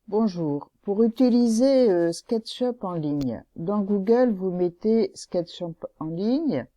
Bonjour. Pour utiliser SketchUp en ligne, dans Google, vous mettez SketchUp en ligne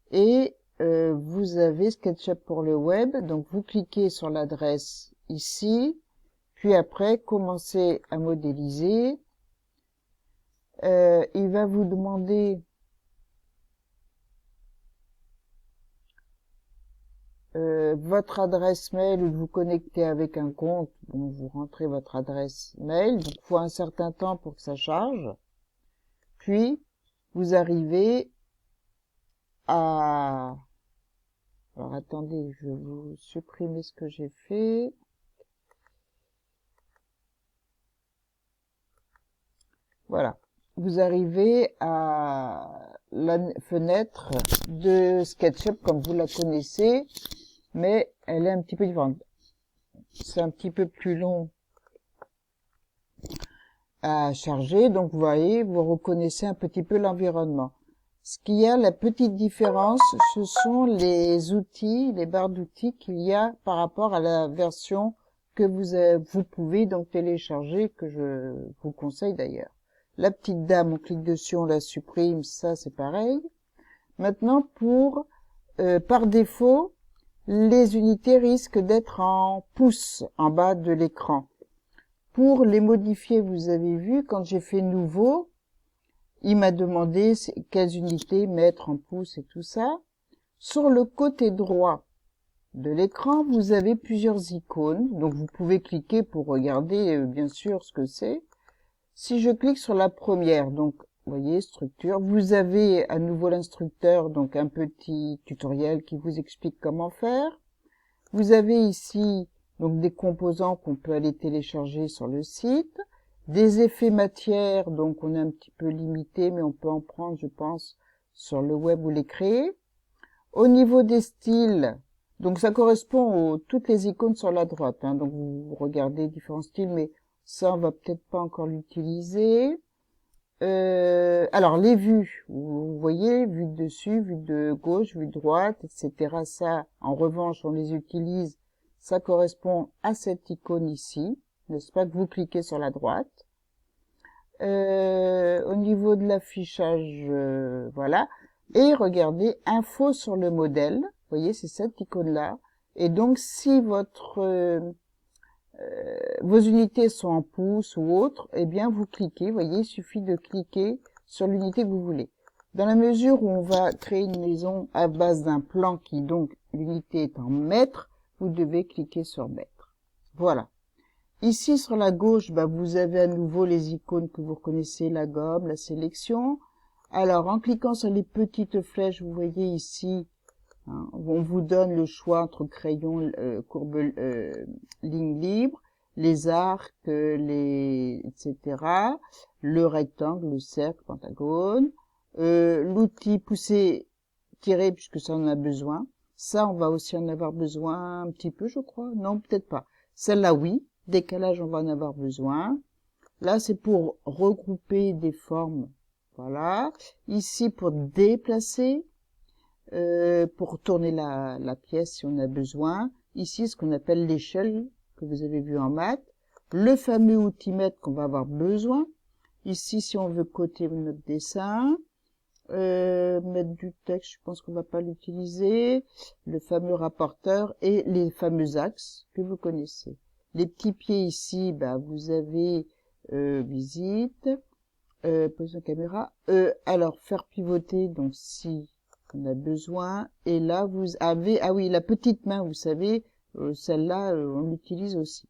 et vous avez SketchUp pour le web. Donc, vous cliquez sur l'adresse ici, puis après, commencez à modéliser. Il va vous demander votre adresse mail ou de vous connecter avec un compte. Bon, vous rentrez votre adresse mail. Donc, il faut un certain temps pour que ça charge. Puis, vous arrivez à... Alors, attendez, je vais vous supprimer ce que j'ai fait. Voilà. Vous arrivez à la fenêtre de SketchUp comme vous la connaissez, mais elle est un petit peu différente. C'est un petit peu plus long à charger, donc vous voyez, vous reconnaissez un petit peu l'environnement. Ce qu'il y a, la petite différence, ce sont les outils, les barres d'outils qu'il y a par rapport à la version que vous pouvez donc télécharger, que je vous conseille d'ailleurs. La petite dame, on clique dessus, on la supprime, ça c'est pareil. Maintenant, par défaut, les unités risquent d'être en pouces en bas de l'écran. Pour les modifier, vous avez vu, quand j'ai fait nouveau, il m'a demandé quelles unités mettre en pouces et tout ça. Sur le côté droit de l'écran, vous avez plusieurs icônes. Donc, vous pouvez cliquer pour regarder, bien sûr, ce que c'est. Si je clique sur la première, donc, vous voyez, structure, vous avez à nouveau l'instructeur, donc un petit tutoriel qui vous explique comment faire. Vous avez ici donc des composants qu'on peut aller télécharger sur le site, des effets matière, donc on est un petit peu limité, mais on peut en prendre, je pense, sur le web ou les créer. Au niveau des styles, donc ça correspond aux toutes les icônes sur la droite, hein, donc vous regardez différents styles, mais ça on va peut-être pas encore l'utiliser. Alors les vues, vous voyez, vue de dessus, vue de gauche, vue de droite, etc. Ça, en revanche, on les utilise. Ça correspond à cette icône ici, n'est-ce pas, que vous cliquez sur la droite. Au niveau de l'affichage, voilà. Et regardez, info sur le modèle. Vous voyez, c'est cette icône-là. Et donc, si vos unités sont en pouces ou autres, eh bien, vous cliquez. Vous voyez, il suffit de cliquer sur l'unité que vous voulez. Dans la mesure où on va créer une maison à base d'un plan qui, donc, l'unité est en mètres, vous devez cliquer sur mètres. Voilà. Ici, sur la gauche, vous avez à nouveau les icônes que vous reconnaissez, la gomme, la sélection. Alors, en cliquant sur les petites flèches, vous voyez ici, hein, on vous donne le choix entre crayon, courbe, ligne libre, les arcs, etc., le rectangle, le cercle, pentagone, l'outil pousser, tirer, puisque ça on en a besoin. Ça, on va aussi en avoir besoin un petit peu, je crois. Non, peut-être pas. Celle-là, oui. Décalage, on va en avoir besoin. Là, c'est pour regrouper des formes. Voilà. Ici, pour déplacer, pour tourner la pièce si on a besoin. Ici, ce qu'on appelle l'échelle que vous avez vu en maths. Le fameux outil-mètre qu'on va avoir besoin. Ici, si on veut coter notre dessin. Mettre du texte, je pense qu'on va pas l'utiliser. Le fameux rapporteur et les fameux axes que vous connaissez. Les petits pieds ici, vous avez visite, position caméra. Alors, faire pivoter, donc si on a besoin. Et là, vous avez, ah oui, la petite main, vous savez, celle-là, on l'utilise aussi.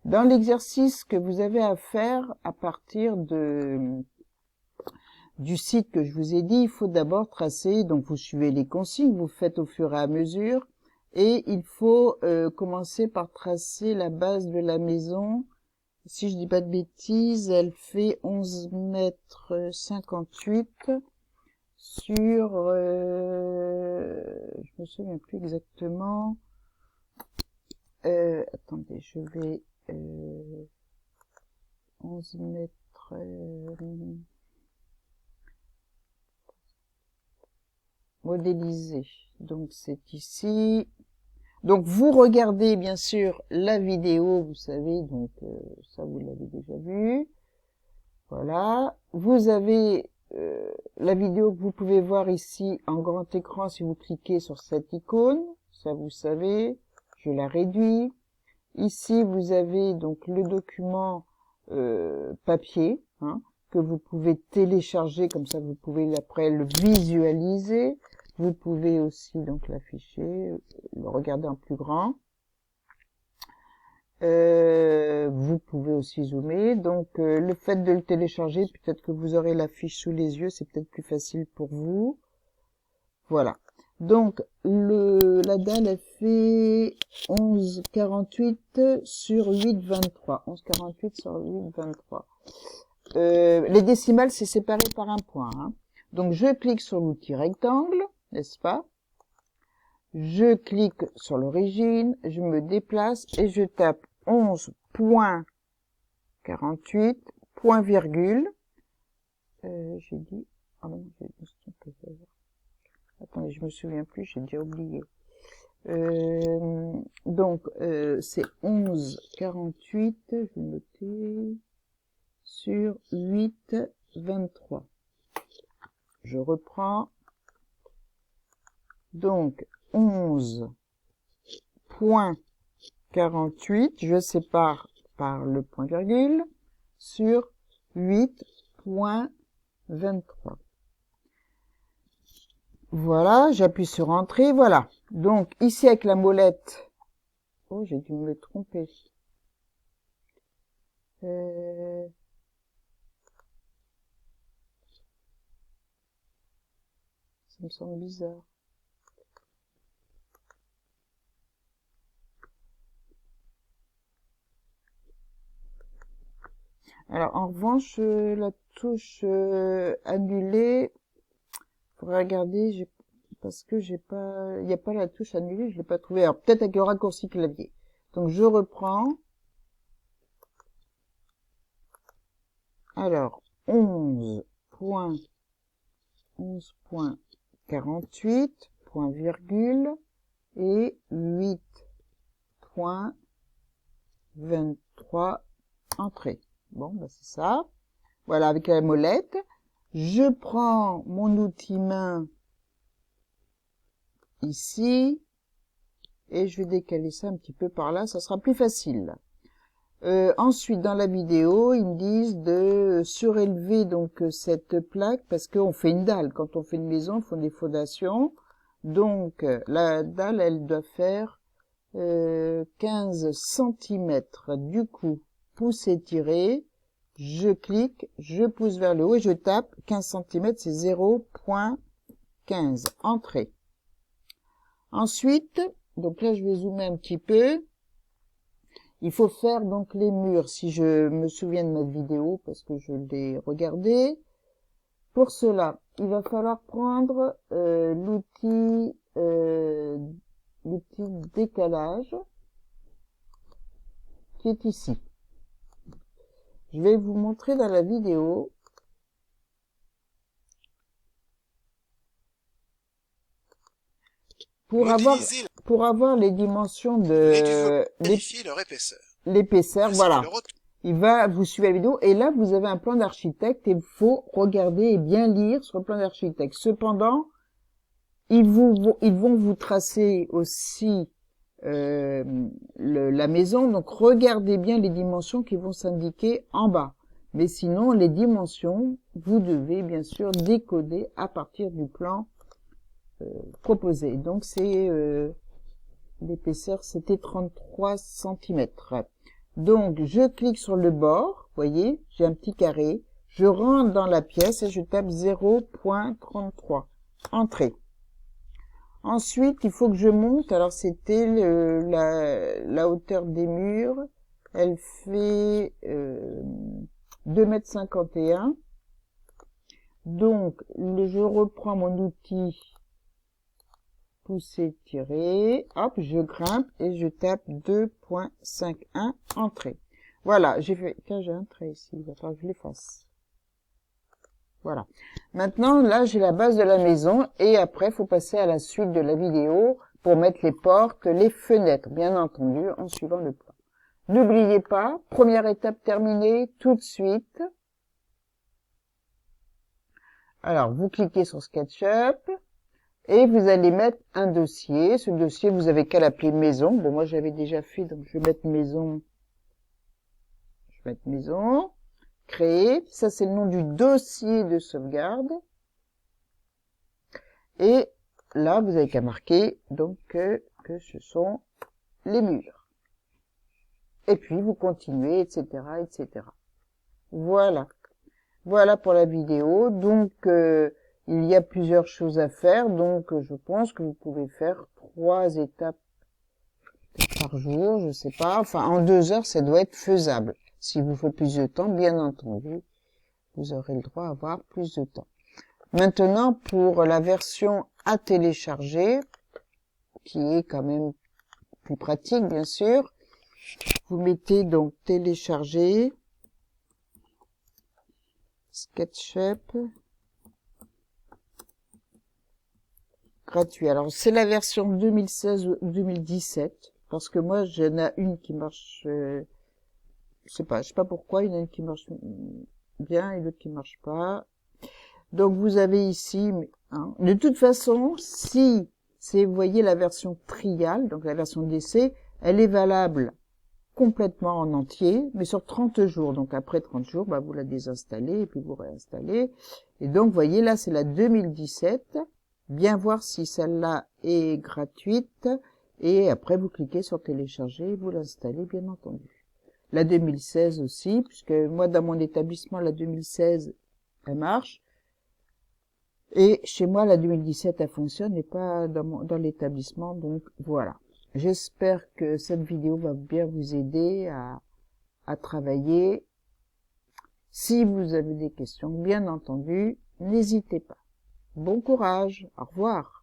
Dans l'exercice que vous avez à faire à partir du site que je vous ai dit, il faut d'abord tracer, donc vous suivez les consignes, vous faites au fur et à mesure, et il faut commencer par tracer la base de la maison. Si je dis pas de bêtises, elle fait 11 mètres 58 sur, je me souviens plus exactement, attendez, je vais, 11 mètres, modéliser. Donc c'est ici. Donc, vous regardez, bien sûr, la vidéo, vous savez, donc, ça, vous l'avez déjà vu. Voilà. Vous avez la vidéo que vous pouvez voir ici en grand écran si vous cliquez sur cette icône. Ça, vous savez. Je la réduis. Ici, vous avez donc le document papier, hein, que vous pouvez télécharger, comme ça vous pouvez après le visualiser. Vous pouvez aussi donc l'afficher, le regarder en plus grand. Vous pouvez aussi zoomer. Donc le fait de le télécharger, peut-être que vous aurez la fiche sous les yeux, c'est peut-être plus facile pour vous. Voilà. Donc la dalle elle fait 11,48 sur 8,23. 11,48 sur 8,23. Les décimales c'est séparé par un point. Hein. Donc je clique sur l'outil rectangle, n'est-ce pas? Je clique sur l'origine, je me déplace et je tape 11,48, point virgule. J'ai dit... Ah non, attendez, je me souviens plus, j'ai déjà oublié. Donc, c'est 11,48, je vais noter, sur 8,23. Je reprends. Donc, 11,48, je sépare par le point virgule, sur 8,23. Voilà, j'appuie sur Entrée, voilà. Donc, ici avec la molette, oh, j'ai dû me tromper. Ça me semble bizarre. Alors, en revanche, la touche annulée, faudrait regarder, parce que j'ai pas, il n'y a pas la touche annulée, je l'ai pas trouvée. Alors, peut-être avec le raccourci clavier. Donc, je reprends. Alors, 11,48, point virgule, et 8,23, entrée. Bon, bah c'est ça. Voilà, avec la molette. Je prends mon outil main ici et je vais décaler ça un petit peu par là, ça sera plus facile. Ensuite, dans la vidéo, ils me disent de surélever donc cette plaque parce qu'on fait une dalle. Quand on fait une maison, on fait des fondations. Donc, la dalle, elle doit faire 15 cm. Du coup, pouce étiré, je clique, je pousse vers le haut et je tape. 15 cm, c'est 0,15. Entrée. Ensuite, donc là, je vais zoomer un petit peu. Il faut faire donc les murs, si je me souviens de ma vidéo, parce que je l'ai regardé. Pour cela, il va falloir prendre l'outil décalage qui est ici. Je vais vous montrer dans la vidéo. Pour avoir les dimensions de l'épaisseur, voilà. Il va vous suivre la vidéo et là vous avez un plan d'architecte et il faut regarder et bien lire sur le plan d'architecte. Cependant, ils vont vous tracer aussi la maison, donc regardez bien les dimensions qui vont s'indiquer en bas. Mais sinon, les dimensions, vous devez bien sûr décoder à partir du plan proposé. Donc c'est l'épaisseur, c'était 33 cm. Donc je clique sur le bord, voyez, j'ai un petit carré, je rentre dans la pièce et je tape 0,33. Entrée. Ensuite, il faut que je monte, alors c'était la hauteur des murs, elle fait 2,51 m. Donc, je reprends mon outil pousser, tirer, hop, je grimpe et je tape 2,51, entrée. Voilà, j'ai fait, tiens, j'ai un trait ici, il va falloir que je l'efface. Voilà. Maintenant, là, j'ai la base de la maison et après, il faut passer à la suite de la vidéo pour mettre les portes, les fenêtres, bien entendu, en suivant le plan. N'oubliez pas, première étape terminée, tout de suite. Alors, vous cliquez sur SketchUp et vous allez mettre un dossier. Ce dossier, vous avez qu'à l'appeler maison. Bon, moi, j'avais déjà fait, donc je vais mettre maison. Je vais mettre maison. Créer. Ça, c'est le nom du dossier de sauvegarde. Et là, vous avez qu'à marquer donc que ce sont les murs. Et puis, vous continuez, etc., etc. Voilà. Voilà pour la vidéo. Donc, il y a plusieurs choses à faire. Donc, je pense que vous pouvez faire 3 étapes par jour, je sais pas. Enfin, en 2 heures, ça doit être faisable. Si vous faut plus de temps, bien entendu, vous aurez le droit à avoir plus de temps. Maintenant, pour la version à télécharger, qui est quand même plus pratique, bien sûr, vous mettez donc télécharger, SketchUp, gratuit. Alors, c'est la version 2016 ou 2017, parce que moi, j'en ai une qui marche, je sais pas pourquoi, il y en a une qui marche bien et l'autre qui marche pas. Donc, vous avez ici, hein, de toute façon, si c'est, vous voyez, la version trial, donc la version d'essai, elle est valable complètement en entier, mais sur 30 jours. Donc, après 30 jours, bah, vous la désinstallez et puis vous réinstallez. Et donc, vous voyez, là, c'est la 2017. Bien voir si celle-là est gratuite. Et après, vous cliquez sur télécharger et vous l'installez, bien entendu. La 2016 aussi, puisque moi, dans mon établissement, la 2016, elle marche. Et chez moi, la 2017, elle fonctionne et pas dans l'établissement. Donc, voilà. J'espère que cette vidéo va bien vous aider à travailler. Si vous avez des questions, bien entendu, n'hésitez pas. Bon courage. Au revoir.